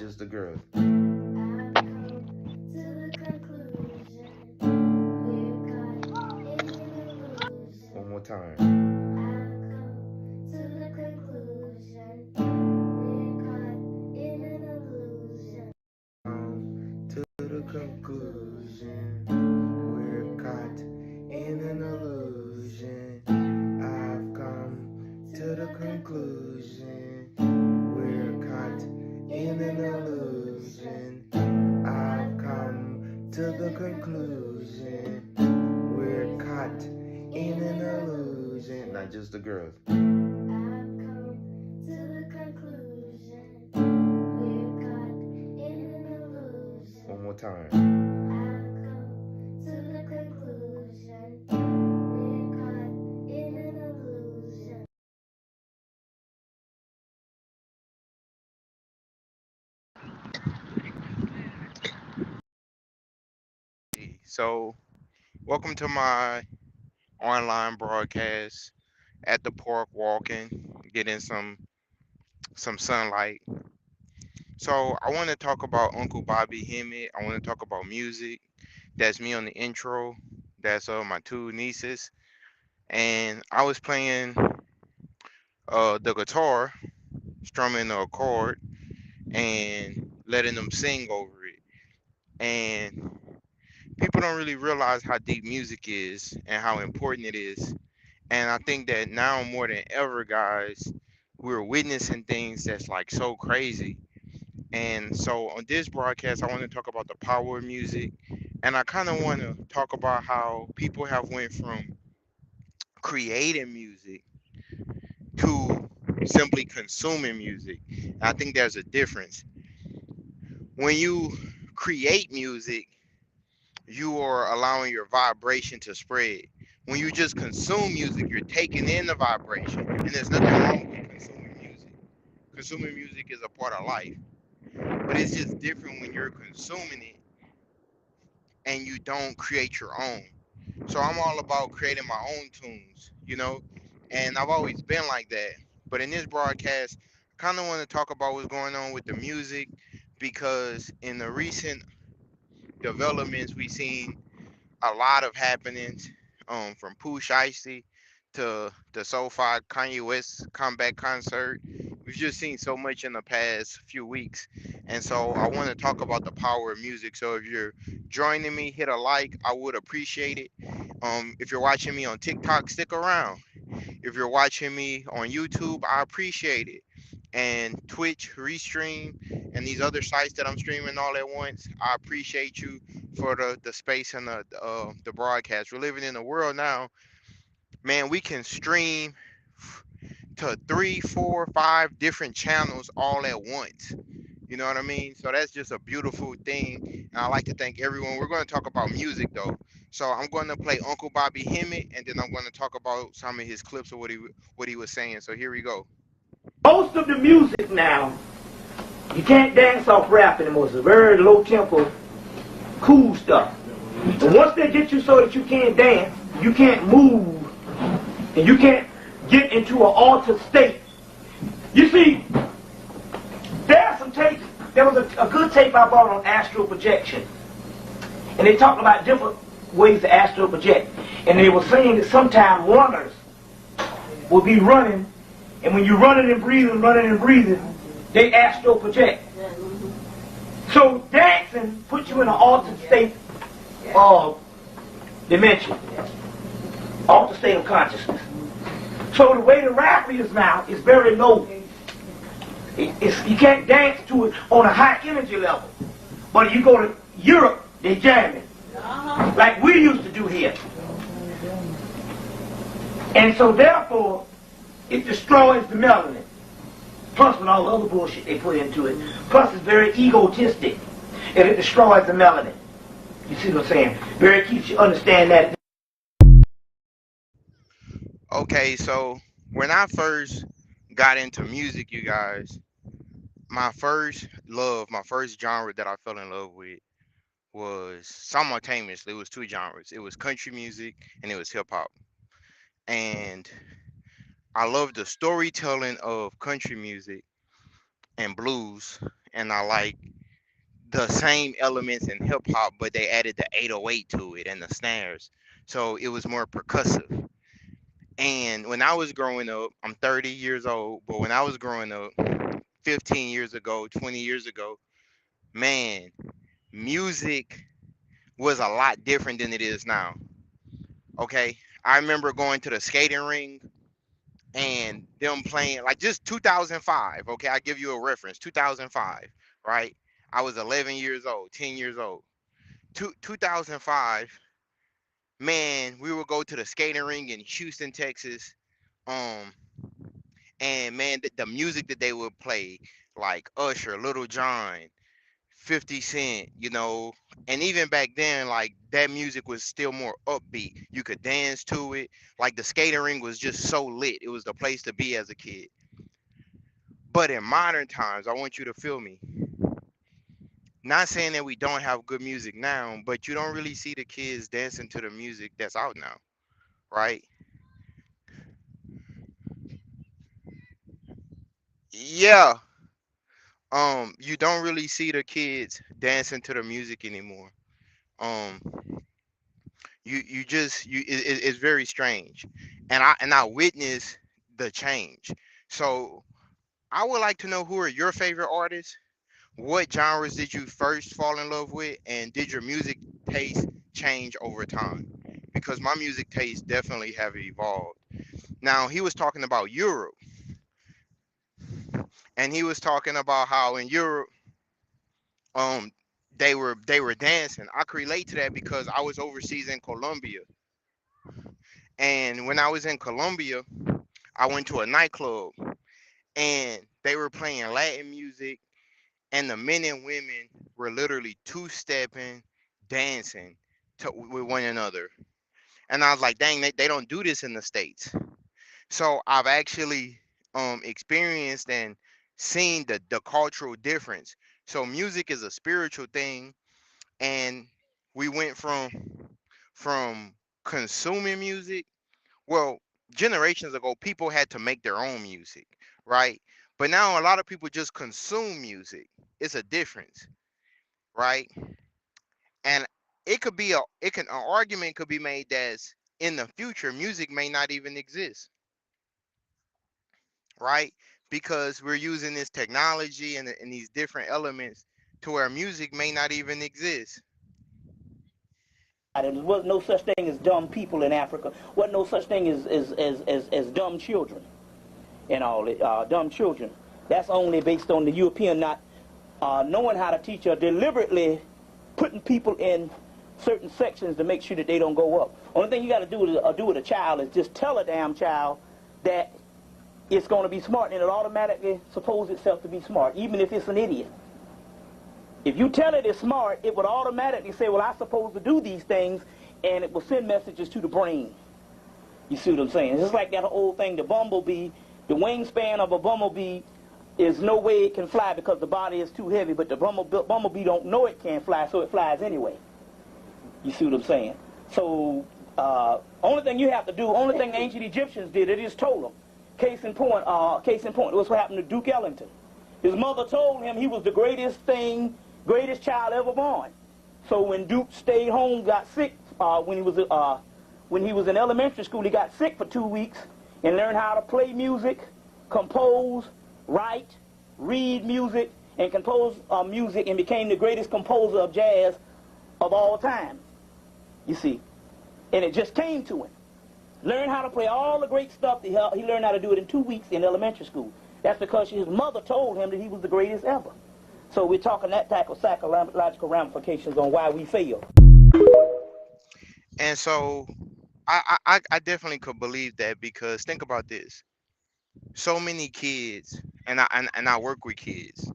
just the girls. One more time. To the conclusion, we're caught in an illusion. I've come to the conclusion, we're caught in an illusion. I've come to the conclusion, we're caught in an illusion. Not just the girls. One more time. So, welcome to my online broadcast at the park, walking, getting some sunlight. So, I want to talk about Uncle Bobby Hemmitt. I want to talk about music. That's me on the intro. That's my two nieces, and I was playing the guitar, strumming the chord, and letting them sing over it. And people don't really realize how deep music is and how important it is. And I think that now more than ever, guys, we're witnessing things that's like so crazy. And so on this broadcast, I want to talk about the power of music, and I kind of want to talk about how people have went from creating music to simply consuming music. I think there's a difference. When you create music, you are allowing your vibration to spread. When you just consume music, you're taking in the vibration, and there's nothing wrong with consuming music. Consuming music is a part of life, but it's just different when you're consuming it and you don't create your own. So I'm all about creating my own tunes, and I've always been like that. But in this broadcast, I kind of want to talk about what's going on with the music because in the recent developments, we've seen a lot of happenings from Pooh Shiesty to the SoFi Kanye West comeback concert. We've just seen so much in the past few weeks. And so I want to talk about the power of music. So if you're joining me, hit a like. I would appreciate it. If you're watching me on TikTok, stick around. If you're watching me on YouTube, I appreciate it. And Twitch, Restream, and these other sites that I'm streaming all at once, I appreciate you for the space and the broadcast. We're living in a world now, man. We can stream to three, four, five different channels all at once. You know what I mean? So that's just a beautiful thing. And I like to thank everyone. We're going to talk about music though. So I'm going to play Uncle Bobby Hemmitt, and then I'm going to talk about some of his clips of what he was saying. So here we go. Most of the music now, you can't dance off rap anymore. It's a very low tempo, cool stuff. And once they get you so that you can't dance, you can't move, and you can't get into an altered state. You see, there are some tapes. There was a good tape I bought on astral projection, and they talked about different ways to astral project. And they were saying that sometimes runners will be running, and when you're running and breathing, they astral project. So dancing puts you in an altered state of dimension, altered state of consciousness. So the way the rap is now is very low. You can't dance to it on a high energy level. But if you go to Europe, they jam it. Like we used to do here. And so therefore, it destroys the melanin. Plus with all the other bullshit they put into it. Plus it's very egotistic. And it destroys the melanin. You see what I'm saying? Very keeps you understand that. Okay, so when I first got into music, you guys, my first genre that I fell in love with was simultaneously, it was two genres. It was country music and it was hip hop. And I love the storytelling of country music and blues and I like the same elements in hip hop, but they added the 808 to it and the snares. So it was more percussive. And when I was growing up, I'm 30 years old, but when I was growing up 15 years ago, 20 years ago, man, music was a lot different than it is now. Okay. I remember going to the skating ring and them playing like just 2005. Okay. I give you a reference 2005, right? I was 11 years old, 10 years old. 2005, man, we would go to the skating ring in Houston, Texas. Um, and man, the music that they would play, like Usher, Little John, 50 Cent, and even back then, like that music was still more upbeat. You could dance to it. Like the skating ring was just so lit. It was the place to be as a kid. But in modern times, I want you to feel me. Not saying that we don't have good music now, but you don't really see the kids dancing to the music that's out now, right? Yeah. You don't really see the kids dancing to the music anymore. Um, you just it's very strange, and I witnessed the change. So I would like to know, who are your favorite artists? What genres did you first fall in love with, and did your music taste change over time? Because my music taste definitely have evolved. Now he was talking about Europe, and he was talking about how in Europe, um, they were dancing. I could relate to that because I was overseas in Colombia, and when I was in Colombia, I went to a nightclub, and they were playing Latin music, and the men and women were literally two-stepping, dancing with one another. And I was like, dang, they don't do this in the States. So I've actually experienced and seen the cultural difference. So music is a spiritual thing, and we went from consuming music. Well, generations ago, people had to make their own music, right? But now a lot of people just consume music. It's a difference, right? And an argument could be made that in the future, music may not even exist, right? Because we're using this technology and these different elements to where music may not even exist. There was no such thing as dumb people in Africa. Wasn't no such thing as dumb children and all it. Dumb children. That's only based on the European not knowing how to teach or deliberately putting people in certain sections to make sure that they don't go up. Only thing you got to do with a child is just tell a damn child that it's going to be smart, and it automatically supposes itself to be smart, even if it's an idiot. If you tell it it's smart, it would automatically say, well, I'm supposed to do these things, and it will send messages to the brain. You see what I'm saying? It's just like that old thing, the bumblebee, the wingspan of a bumblebee is no way it can fly because the body is too heavy, but the bumblebee don't know it can't fly, so it flies anyway. You see what I'm saying? So, only thing you have to do, only thing the ancient Egyptians did, they just told them. Case in point, what's what happened to Duke Ellington. His mother told him he was the greatest child ever born. So when Duke stayed home, got sick, when he was in elementary school, he got sick for 2 weeks and learned how to play music, compose, write, read music, and compose music, and became the greatest composer of jazz of all time. You see, and it just came to him. Learned how to play all the great stuff. He learned how to do it in 2 weeks in elementary school. That's because his mother told him that he was the greatest ever. So we're talking that type of psychological ramifications on why we fail. And so I definitely could believe that, because think about this. So many kids, and I work with kids.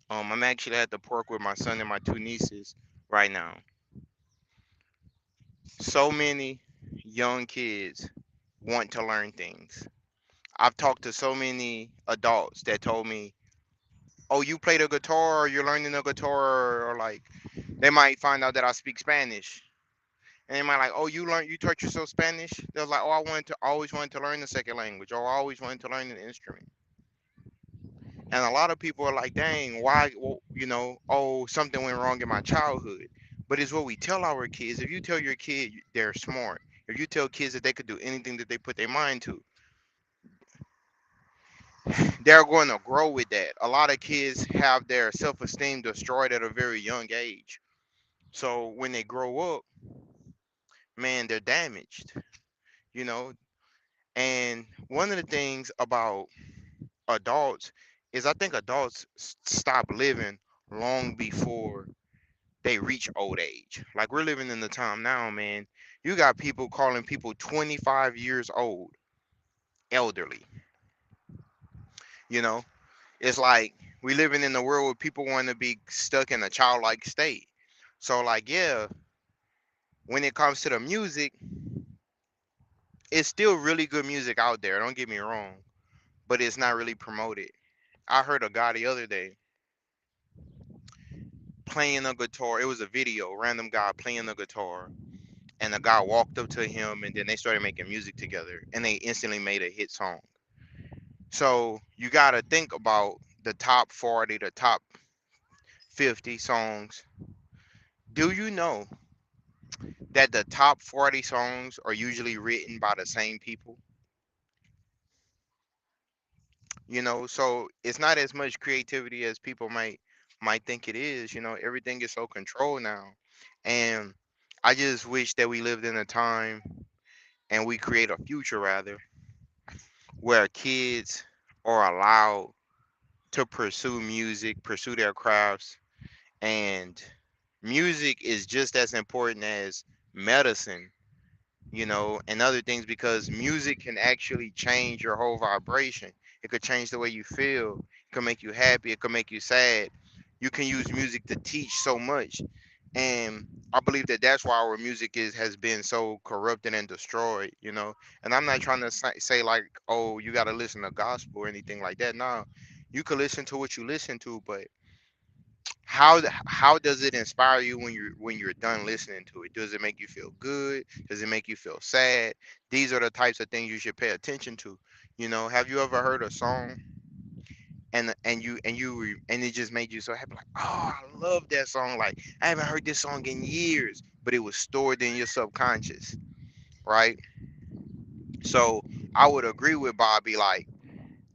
I'm actually at the park with my son and my two nieces right now. So many young kids want to learn things. I've talked to so many adults that told me, "Oh, you play the guitar, or you're learning the guitar," or like they might find out that I speak Spanish, and they might like, "Oh, you taught yourself Spanish?" They're like, "Oh, I always wanted to learn the second language, or I always wanted to learn an instrument." And a lot of people are like, "Dang, why? Well, you know, oh, something went wrong in my childhood. But it's what we tell our kids. If you tell your kid they're smart, if you tell kids that they could do anything that they put their mind to, they're going to grow with that. A lot of kids have their self-esteem destroyed at a very young age. So when they grow up, man, they're damaged, you know. And one of the things about adults is I think adults stop living long before they reach old age. Like we're living in the time now, man. You got people calling people 25 years old elderly. You know, it's like we living in a world where people want to be stuck in a childlike state. So like, yeah, when it comes to the music, it's still really good music out there. Don't get me wrong, but it's not really promoted. I heard a guy the other day playing a guitar. It was a video, random guy playing the guitar, and the guy walked up to him, and then they started making music together, and they instantly made a hit song. So you got to think about the top 40, the top 50 songs. Do you know that the top 40 songs are usually written by the same people? You know, so it's not as much creativity as people might think it is. You know, everything is so controlled now. And I just wish that we lived in a time and we create a future rather where kids are allowed to pursue music, pursue their crafts, and music is just as important as medicine, you know, and other things because music can actually change your whole vibration. It could change the way you feel. It could make you happy. It could make you sad. You can use music to teach so much, and I believe that that's why our music has been so corrupted and destroyed. You know, and I'm not trying to say like, oh, you got to listen to gospel or anything like that. No, you could listen to what you listen to, but how does it inspire you when you're done listening to it? Does it make you feel good? Does it make you feel sad? These are the types of things you should pay attention to. You know, have you ever heard a song and it just made you so happy, like, oh, I love that song. Like, I haven't heard this song in years, but it was stored in your subconscious, right? So I would agree with Bobby, like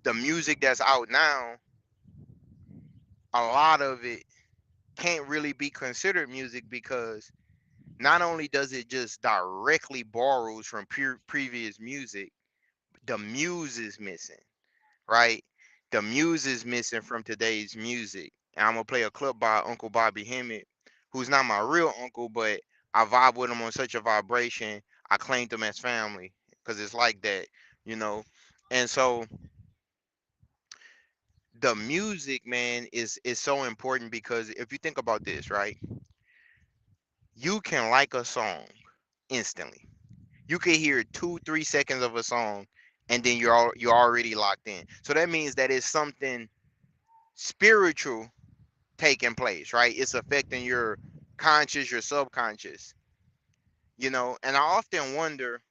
the music that's out now, a lot of it can't really be considered music because not only does it just directly borrows from previous music, the muse is missing, right? The muse is missing from today's music. And I'm gonna play a clip by Uncle Bobby Hemmitt, who's not my real uncle, but I vibe with him on such a vibration. I claimed him as family because it's like that, you know. And so the music, man, is so important because if you think about this, right? You can like a song instantly. You can hear 2 3 seconds of a song and then you're already locked in. So that means that it's something spiritual taking place, right? It's affecting your conscious, your subconscious, you know. And I often wonder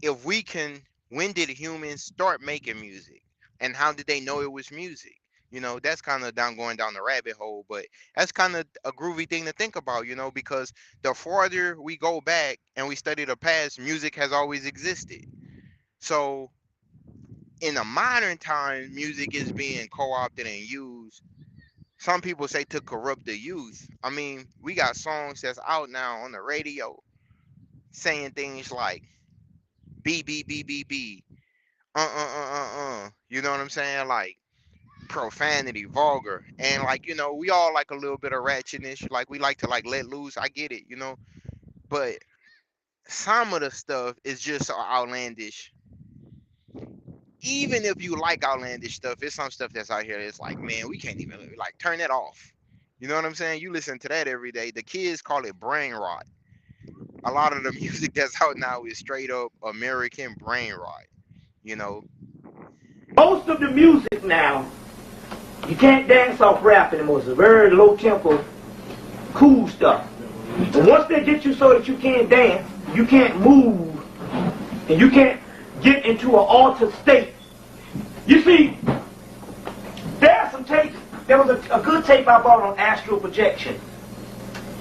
if we can, when did humans start making music and how did they know it was music? You know, that's kind of going down the rabbit hole, but that's kind of a groovy thing to think about, you know, because the farther we go back and we study the past, music has always existed. So in the modern time, music is being co-opted and used. Some people say to corrupt the youth. I mean, we got songs that's out now on the radio saying things like B B B B B, You know what I'm saying? Like profanity, vulgar, and like, you know, we all like a little bit of ratchetness. Like we like to like let loose. I get it, you know, but some of the stuff is just so outlandish. Even if you like outlandish stuff, it's some stuff that's out here that's like, man, we can't even like turn that off. You know what I'm saying? You listen to that every day. The kids call it brain rot. A lot of the music that's out now is straight up American brain rot. You know, Most of the music now, you can't dance off rap anymore. It's a very low tempo, cool stuff. And once they get you so that you can't dance, you can't move, and you can't get into an altered state. You see, there are some tapes There was a good tape I bought on astral projection.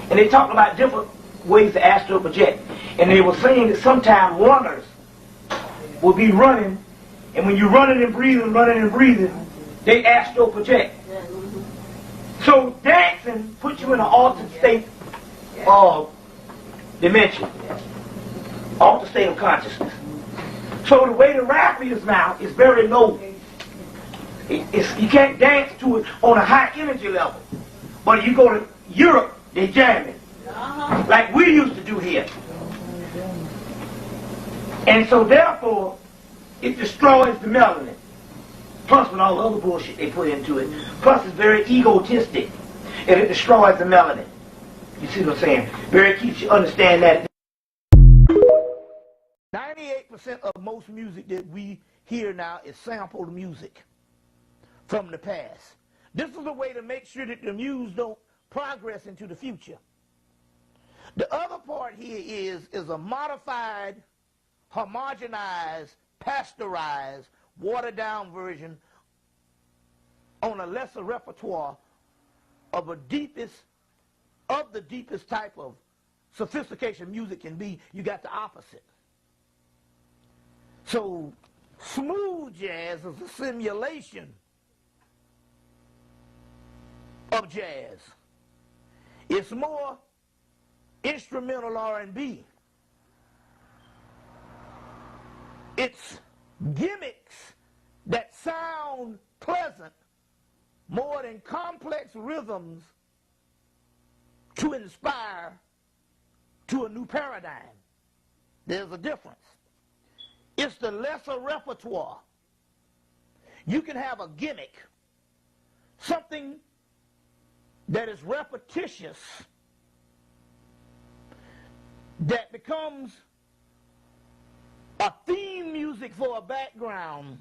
And they talked about different ways to astral project. And they were saying that sometimes runners will be running, and when you're running and breathing, they astral project. So dancing puts you in an altered state of dimension, altered state of consciousness. So the way the rap is now is very low. You can't dance to it on a high energy level. But if you go to Europe, they jam it. Like we used to do here. And so therefore, it destroys the melanin. Plus with all the other bullshit they put into it. Plus it's very egotistic. And it destroys the melanin. You see what I'm saying? Very keeps you understand that. 98% of most music that we hear now is sampled music from the past. This is a way to make sure that the muse don't progress into the future. The other part here is a modified, homogenized, pasteurized, watered down version on a lesser repertoire of the deepest type of sophistication music can be. You got the opposite. So smooth jazz is a simulation of jazz. It's more instrumental R&B. It's gimmicks that sound pleasant more than complex rhythms to inspire to a new paradigm. There's a difference. It's the lesser repertoire. You can have a gimmick, something that is repetitious, that becomes a theme music for a background,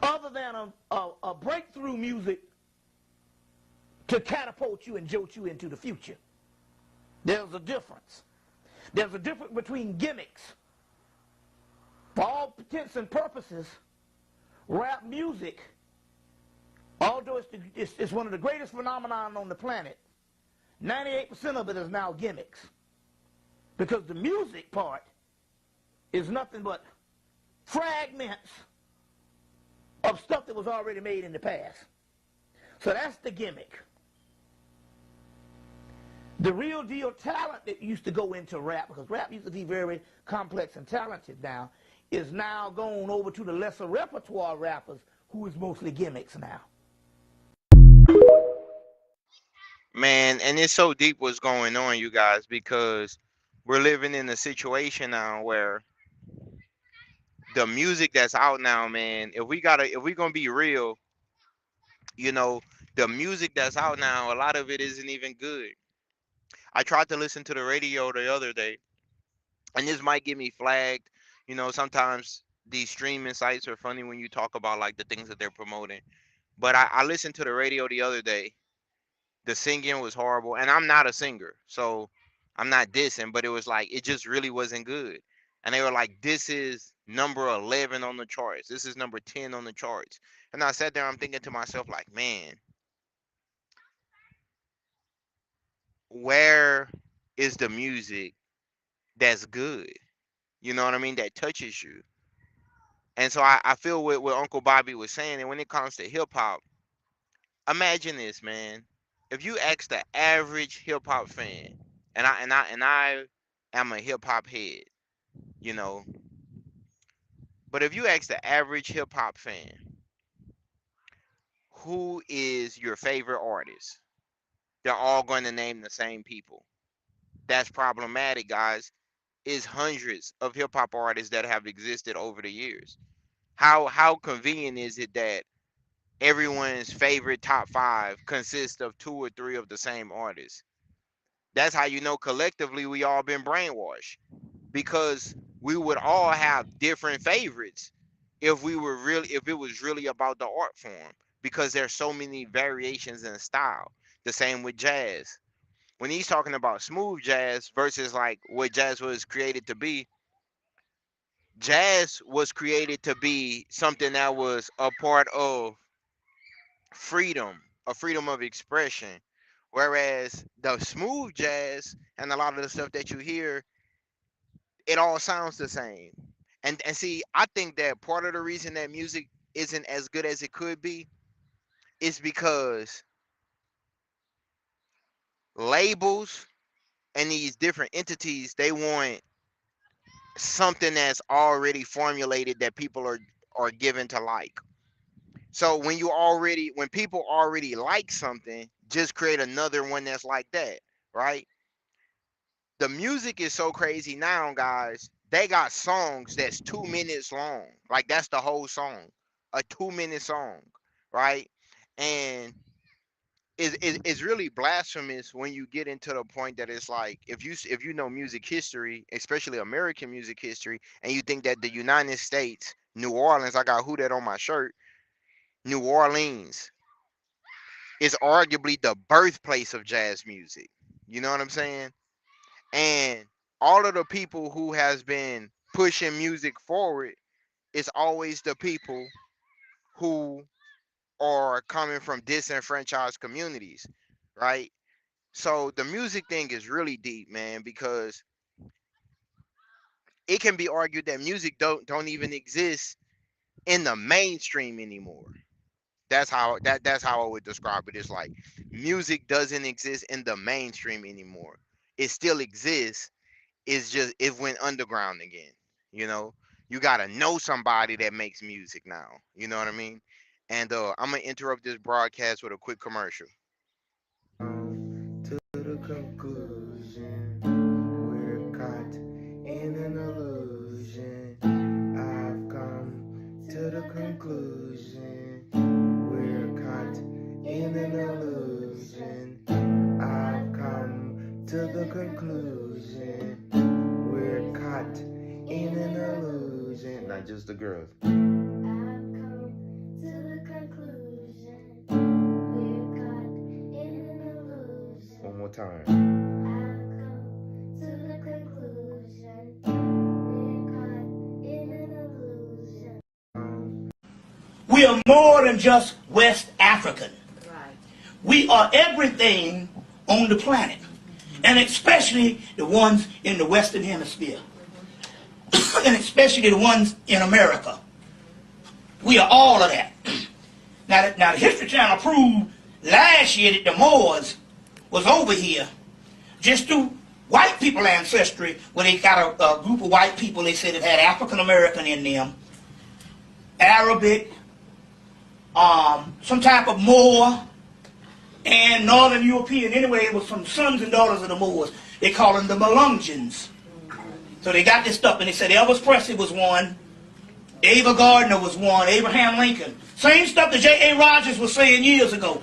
other than a breakthrough music to catapult you and jolt you into the future. There's a difference. There's a difference between gimmicks. For all intents and purposes, rap music, although it's one of the greatest phenomenon on the planet, 98% of it is now gimmicks. Because the music part is nothing but fragments of stuff that was already made in the past. So that's the gimmick. The real deal talent that used to go into rap, because rap used to be very complex and talented now, is now going over to the lesser repertoire rappers who is mostly gimmicks now. Man, and it's so deep what's going on, you guys, because we're living in a situation now where the music that's out now, man, if we're gonna be real, you know, the music that's out now, a lot of it isn't even good. I tried to listen to the radio the other day, and this might get me flagged. You know, sometimes these streaming sites are funny when you talk about like the things that they're promoting. But I listened to the radio the other day. The singing was horrible, and I'm not a singer, so I'm not dissing, but it was like it just really wasn't good. And they were like, "This is number 11 on the charts. This is number 10 on the charts." And I sat there, I'm thinking to myself, like, man, where is the music that's good? You know what I mean? That touches you. And so I feel what Uncle Bobby was saying. And when it comes to hip hop, imagine this, man. If you ask the average hip hop fan, and I am a hip hop head, you know, but if you ask the average hip hop fan, who is your favorite artist? They're all going to name the same people. That's problematic, guys. Is hundreds of hip hop artists that have existed over the years. How convenient is it that everyone's favorite top five consists of two or three of the same artists? That's how you know collectively we all been brainwashed, because we would all have different favorites if it was really about the art form, because there's so many variations in style. The same with jazz. When he's talking about smooth jazz versus like what jazz was created to be, jazz was created to be something that was a part of freedom, a freedom of expression. Whereas the smooth jazz and a lot of the stuff that you hear, it all sounds the same. And see, I think that part of the reason that music isn't as good as it could be is because labels and these different entities, they want something that's already formulated that people are given to like. So when people already like something, just create another one that's like that, right? The music is so crazy now, guys. They got songs that's 2 minutes long. Like that's the whole song, a 2 minute song, right? And it's really blasphemous when you get into the point that it's like if you know music history, especially American music history, and you think that the United States, New Orleans, I got who that on my shirt, New Orleans is arguably the birthplace of jazz music. You know what I'm saying? And all of the people who has been pushing music forward is always the people who are coming from disenfranchised communities, right? So the music thing is really deep, man, because it can be argued that music don't even exist in the mainstream anymore. That's how I would describe it. It's like music doesn't exist in the mainstream anymore. It still exists. It's just it went underground again. You know, you gotta know somebody that makes music now. You know what I mean? And I'm gonna interrupt this broadcast with a quick commercial. To the conclusion, we're caught in an illusion. I've come to the conclusion, we're caught in an illusion. I've come to the conclusion, we're caught in an illusion. Not just the girls. I've come to the conclusion, we're caught in an illusion. One more time. I've come to the conclusion, we're caught in an illusion. We are more than just West African. Right. We are everything on the planet, and especially the ones in the Western Hemisphere, and especially the ones in America. We are all of that. Now the History Channel proved last year that the Moors was over here just through white people ancestry, where they got a group of white people, they said it had African American in them, Arabic, some type of Moor, and Northern European. Anyway, it was some sons and daughters of the Moors. They call them the Melungeons. So they got this stuff, and they said Elvis Presley was one, Ava Gardner was one, Abraham Lincoln. Same stuff that J.A. Rogers was saying years ago.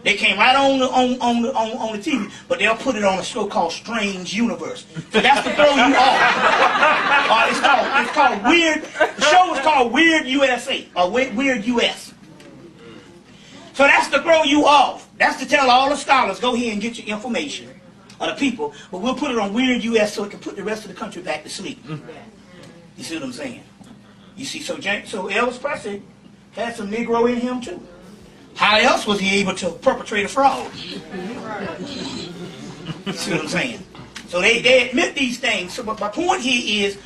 They came right on the TV, but they'll put it on a show called Strange Universe. So that's to throw you off. It's called Weird. The show is called Weird USA or Weird US. So that's to throw you off. That's to tell all the scholars, go here and get your information, or the people. But we'll put it on Weird US so it can put the rest of the country back to sleep. You see what I'm saying? You see, so Elvis Presley had some Negro in him too. How else was he able to perpetrate a fraud? You see what I'm saying? So they admit these things. So, but my point here is,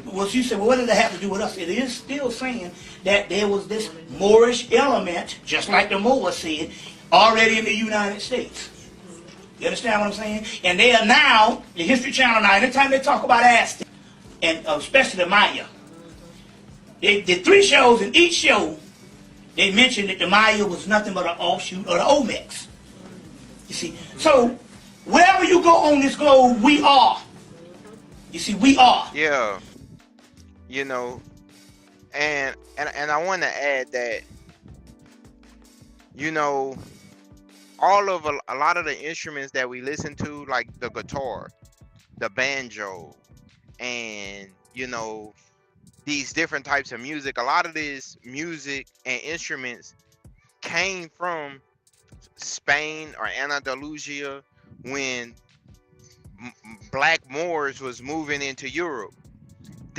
what you said, well, what does that have to do with us? It is still saying that there was this Moorish element, just like the Moors said, already in the United States. You understand what I'm saying? And they are now, the History Channel now, anytime they talk about Aztec, and especially the Maya, they did 3 shows, and each show, they mentioned that the Maya was nothing but an offshoot of the Olmecs. You see, so wherever you go on this globe, we are. You see, we are. Yeah. You know, and I want to add that, you know, a lot of the instruments that we listen to, like the guitar, the banjo, and you know, these different types of music, a lot of this music and instruments came from Spain or Andalusia when black Moors was moving into Europe.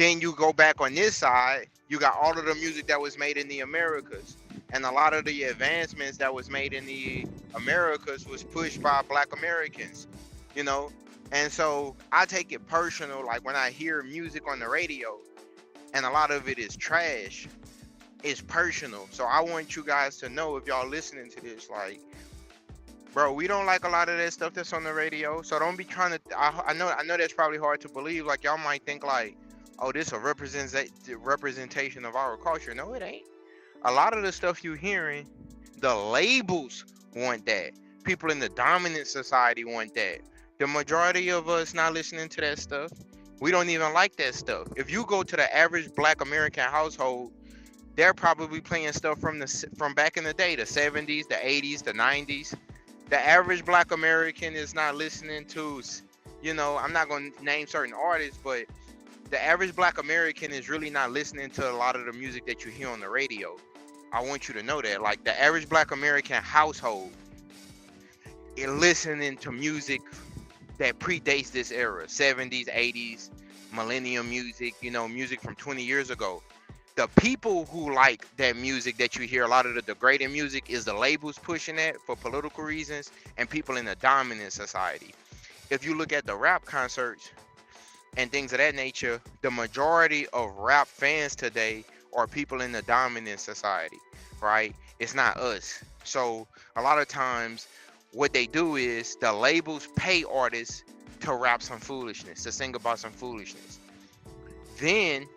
Then you go back on this side, you got all of the music that was made in the Americas. And a lot of the advancements that was made in the Americas was pushed by Black Americans, you know? And so I take it personal, like when I hear music on the radio and a lot of it is trash, it's personal. So I want you guys to know, if y'all listening to this, like, bro, we don't like a lot of that stuff that's on the radio. So don't be trying to, I know that's probably hard to believe. Like, y'all might think like, oh, this a representation of our culture. No, it ain't. A lot of the stuff you hearing, the labels want that. People in the dominant society want that. The majority of us not listening to that stuff. We don't even like that stuff. If you go to the average Black American household, they're probably playing stuff from back in the day, the 70s, the 80s, the 90s. The average Black American is not listening to, you know, I'm not going to name certain artists, but the average Black American is really not listening to a lot of the music that you hear on the radio. I want you to know that. Like, the average Black American household is listening to music that predates this era, 70s, 80s, millennium music, you know, music from 20 years ago. The people who like that music that you hear, a lot of the degrading music, is the labels pushing that for political reasons, and people in the dominant society. If you look at the rap concerts and things of that nature, the majority of rap fans today are people in the dominant society, right? It's not us. So a lot of times what they do is the labels pay artists to rap some foolishness, to sing about some foolishness. Then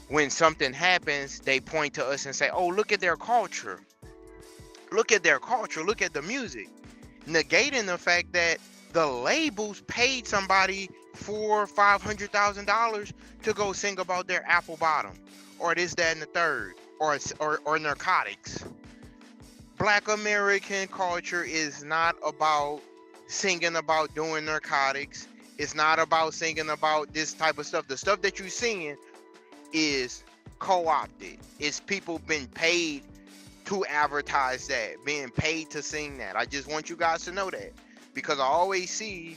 when something happens, they point to us and say, oh, look at their culture. Look at their culture. Look at the music. Negating the fact that the labels paid somebody $400,000-$500,000 to go sing about their apple bottom, or this, that, and the third, or narcotics. Black American culture is not about singing about doing narcotics. It's not about singing about this type of stuff. The stuff that you're seeing is co-opted. It's people been paid to advertise that, being paid to sing that. I just want you guys to know that, because I always see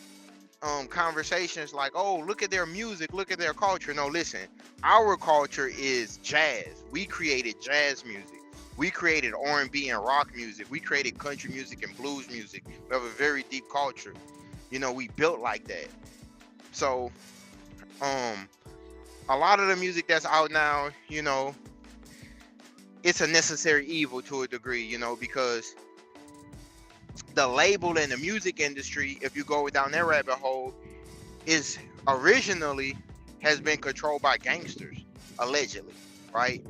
conversations like, oh, look at their music, look at their culture. No, listen, our culture is jazz. We created jazz music. We created R&B and rock music. We created country music and blues music. We have a very deep culture. You know, we built like that. So a lot of the music that's out now, you know, it's a necessary evil to a degree, you know, because the label in the music industry, if you go down that rabbit hole, is originally has been controlled by gangsters, allegedly, right?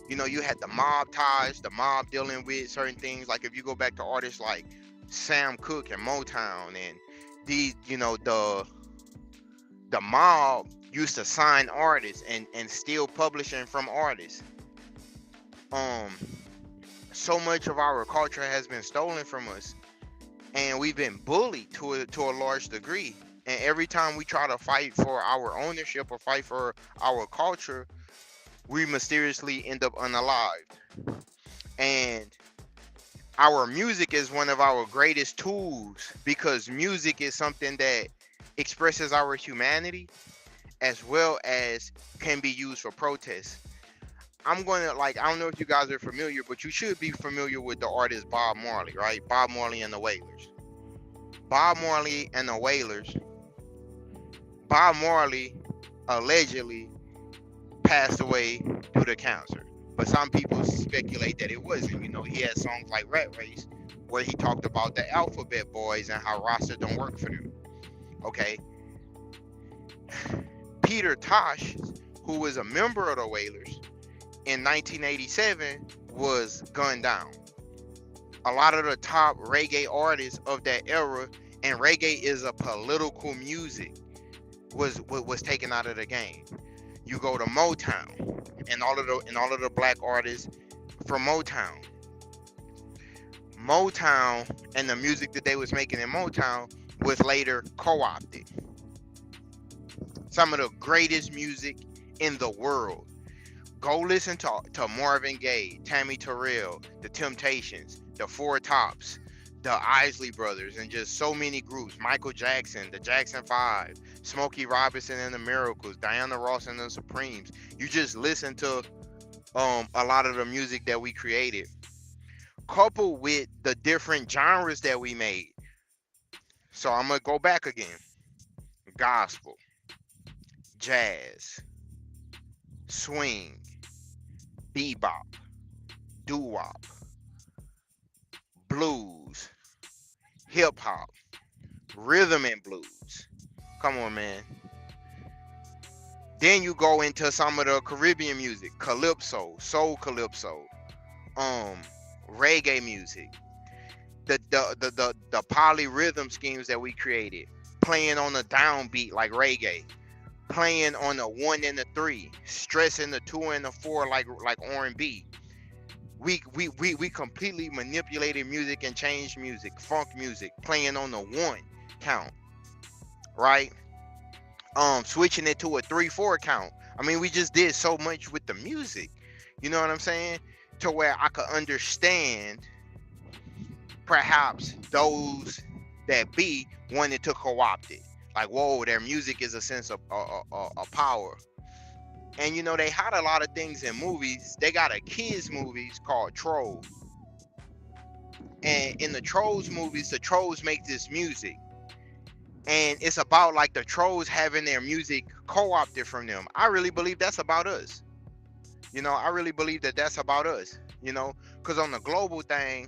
You know, you had the mob ties, the mob dealing with certain things. Like if you go back to artists like Sam Cooke and Motown, and these, you know, the mob used to sign artists and steal publishing from artists. So much of our culture has been stolen from us, and we've been bullied to a large degree. And every time we try to fight for our ownership or fight for our culture, we mysteriously end up unalived. And our music is one of our greatest tools, because music is something that expresses our humanity as well as can be used for protest. I'm going to, like, I don't know if you guys are familiar, but you should be familiar with the artist Bob Marley, right? Bob Marley and the Wailers. Bob Marley and the Wailers. Bob Marley allegedly passed away due to cancer, but some people speculate that it wasn't. You know, he had songs like Rat Race where he talked about the Alphabet Boys and how roster don't work for them. Okay. Peter Tosh, who was a member of the Wailers in 1987, was gunned down. A lot of the top reggae artists of that era, and reggae is a political music, was taken out of the game. You go to Motown, and all of the black artists from Motown and the music that they was making in Motown was later co-opted. Some of the greatest music in the world. Go listen to Marvin Gaye, Tammy Terrell, The Temptations, the Four Tops, the Isley Brothers, and just so many groups. Michael Jackson, the Jackson 5, Smokey Robinson and the Miracles, Diana Ross and the Supremes. You just listen to a lot of the music that we created, coupled with the different genres that we made. So I'm gonna go back again. Gospel, jazz, swing, bebop, doo-wop, blues, hip hop, rhythm and blues. Come on, man. Then you go into some of the Caribbean music, calypso, soul calypso, reggae music, the polyrhythm schemes that we created, playing on a downbeat like reggae, playing on the 1 and the 3, stressing the 2 and the 4 like R&B. We completely manipulated music and changed music, funk music, playing on the 1 count, right? Switching it to a 3/4 count. I mean, we just did so much with the music, you know what I'm saying? To where I could understand perhaps those that be wanted to co-opt it. Like, whoa, their music is a sense of power. And you know, they had a lot of things in movies. They got a kids movies called Trolls. And in the Trolls movies, the Trolls make this music. And it's about like the Trolls having their music co-opted from them. I really believe that's about us. You know, I really believe that that's about us. You know, because on the global thing,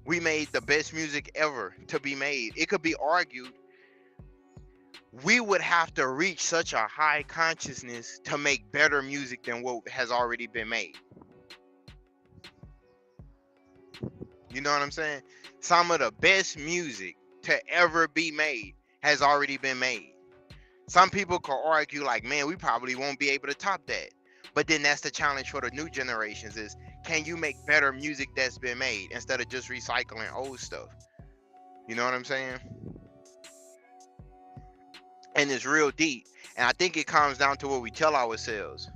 we made the best music ever to be made. It could be argued we would have to reach such a high consciousness to make better music than what has already been made. You know what I'm saying? Some of the best music to ever be made has already been made. Some people could argue like, man, we probably won't be able to top that. But then that's the challenge for the new generations is, can you make better music that's been made instead of just recycling old stuff? You know what I'm saying? And it's real deep. And I think it comes down to what we tell ourselves.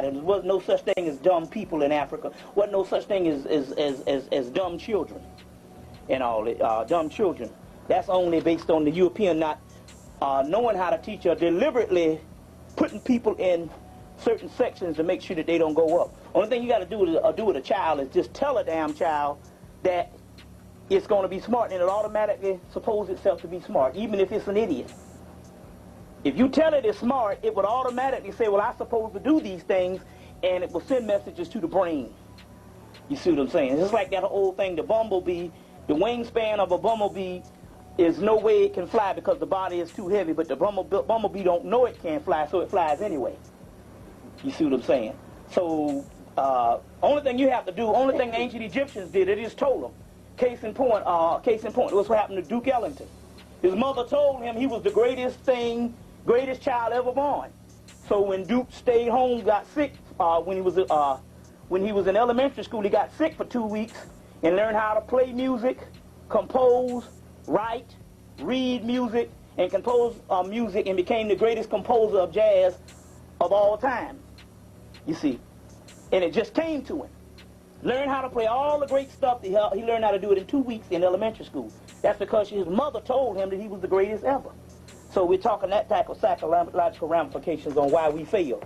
There was no such thing as dumb people in Africa. Wasn't no such thing as dumb children and all it. Dumb children. That's only based on the European not knowing how to teach or deliberately putting people in certain sections to make sure that they don't go up. Only thing you got to do with a child is just tell a damn child that it's going to be smart, and it automatically supposes itself to be smart, even if it's an idiot. If you tell it it's smart, it would automatically say, well, I'm supposed to do these things, and it will send messages to the brain. You see what I'm saying? It's just like that old thing, the bumblebee, the wingspan of a bumblebee is no way it can fly because the body is too heavy, but the bumblebee don't know it can't fly, so it flies anyway. You see what I'm saying? So, only thing you have to do, only thing the ancient Egyptians did, they just told them. Case in point, what's what happened to Duke Ellington. His mother told him he was the greatest child ever born. So when Duke stayed home, got sick, when he was in elementary school, he got sick for 2 weeks and learned how to play music, compose, write, read music, and compose music, and became the greatest composer of jazz of all time. You see, and it just came to him. Learned how to play all the great stuff. He learned how to do it in 2 weeks in elementary school. That's because his mother told him that he was the greatest ever. So we're talking that type of psychological ramifications on why we fail.